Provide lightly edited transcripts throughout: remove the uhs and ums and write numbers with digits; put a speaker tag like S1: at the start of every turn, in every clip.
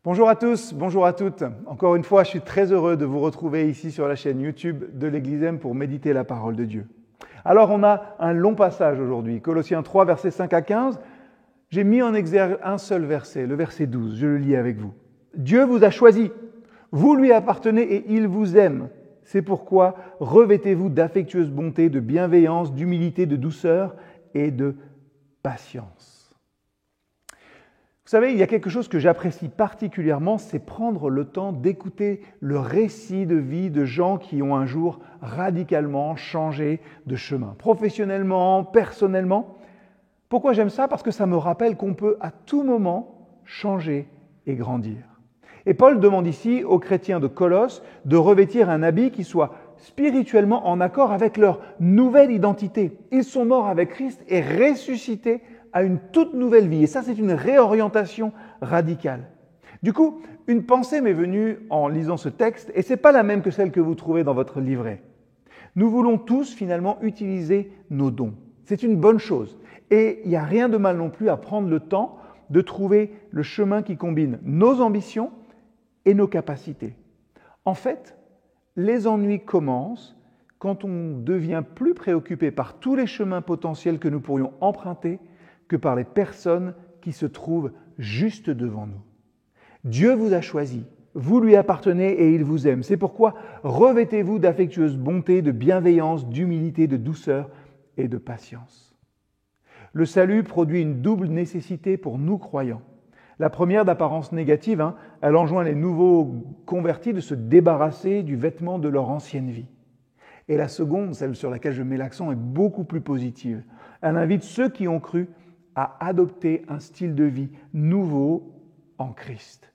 S1: Bonjour à tous, bonjour à toutes. Encore une fois, je suis très heureux de vous retrouver ici sur la chaîne YouTube de l'Église M pour méditer la parole de Dieu. Alors, on a un long passage aujourd'hui, Colossiens 3, versets 5 à 15. J'ai mis en exergue un seul verset, le verset 12, je le lis avec vous. Dieu vous a choisi, vous lui appartenez et il vous aime. C'est pourquoi revêtez-vous d'affectueuse bonté, de bienveillance, d'humilité, de douceur et de patience. Vous savez, il y a quelque chose que j'apprécie particulièrement, c'est prendre le temps d'écouter le récit de vie de gens qui ont un jour radicalement changé de chemin, professionnellement, personnellement. Pourquoi j'aime ça? Parce que ça me rappelle qu'on peut à tout moment changer et grandir. Et Paul demande ici aux chrétiens de Colosse de revêtir un habit qui soit spirituellement en accord avec leur nouvelle identité. Ils sont morts avec Christ et ressuscités à une toute nouvelle vie. Et ça, c'est une réorientation radicale. Du coup, une pensée m'est venue en lisant ce texte, et ce n'est pas la même que celle que vous trouvez dans votre livret. Nous voulons tous finalement utiliser nos dons. C'est une bonne chose. Et il n'y a rien de mal non plus à prendre le temps de trouver le chemin qui combine nos ambitions et nos capacités. En fait, les ennuis commencent quand on devient plus préoccupé par tous les chemins potentiels que nous pourrions emprunter que par les personnes qui se trouvent juste devant nous. Dieu vous a choisi, vous lui appartenez et il vous aime. C'est pourquoi revêtez-vous d'affectueuse bonté, de bienveillance, d'humilité, de douceur et de patience. Le salut produit une double nécessité pour nous croyants. La première, d'apparence négative, elle enjoint les nouveaux convertis de se débarrasser du vêtement de leur ancienne vie. Et la seconde, celle sur laquelle je mets l'accent, est beaucoup plus positive. Elle invite ceux qui ont cru à adopter un style de vie nouveau en Christ.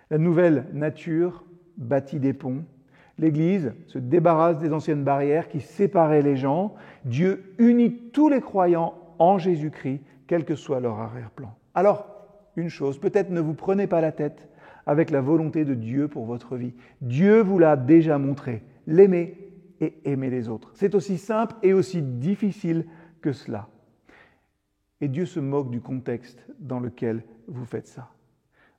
S1: La nouvelle nature bâtit des ponts. L'Église se débarrasse des anciennes barrières qui séparaient les gens. Dieu unit tous les croyants en Jésus-Christ, quel que soit leur arrière-plan. Alors, une chose, peut-être ne vous prenez pas la tête avec la volonté de Dieu pour votre vie. Dieu vous l'a déjà montré. L'aimer et aimer les autres. C'est aussi simple et aussi difficile que cela. Et Dieu se moque du contexte dans lequel vous faites ça.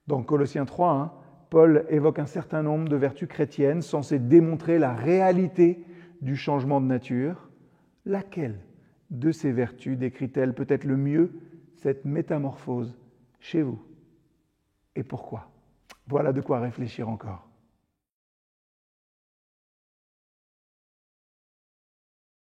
S1: Dans Colossiens 3, Paul évoque un certain nombre de vertus chrétiennes censées démontrer la réalité du changement de nature. Laquelle de ces vertus décrit-elle peut-être le mieux cette métamorphose chez vous? Et pourquoi? Voilà de quoi réfléchir encore.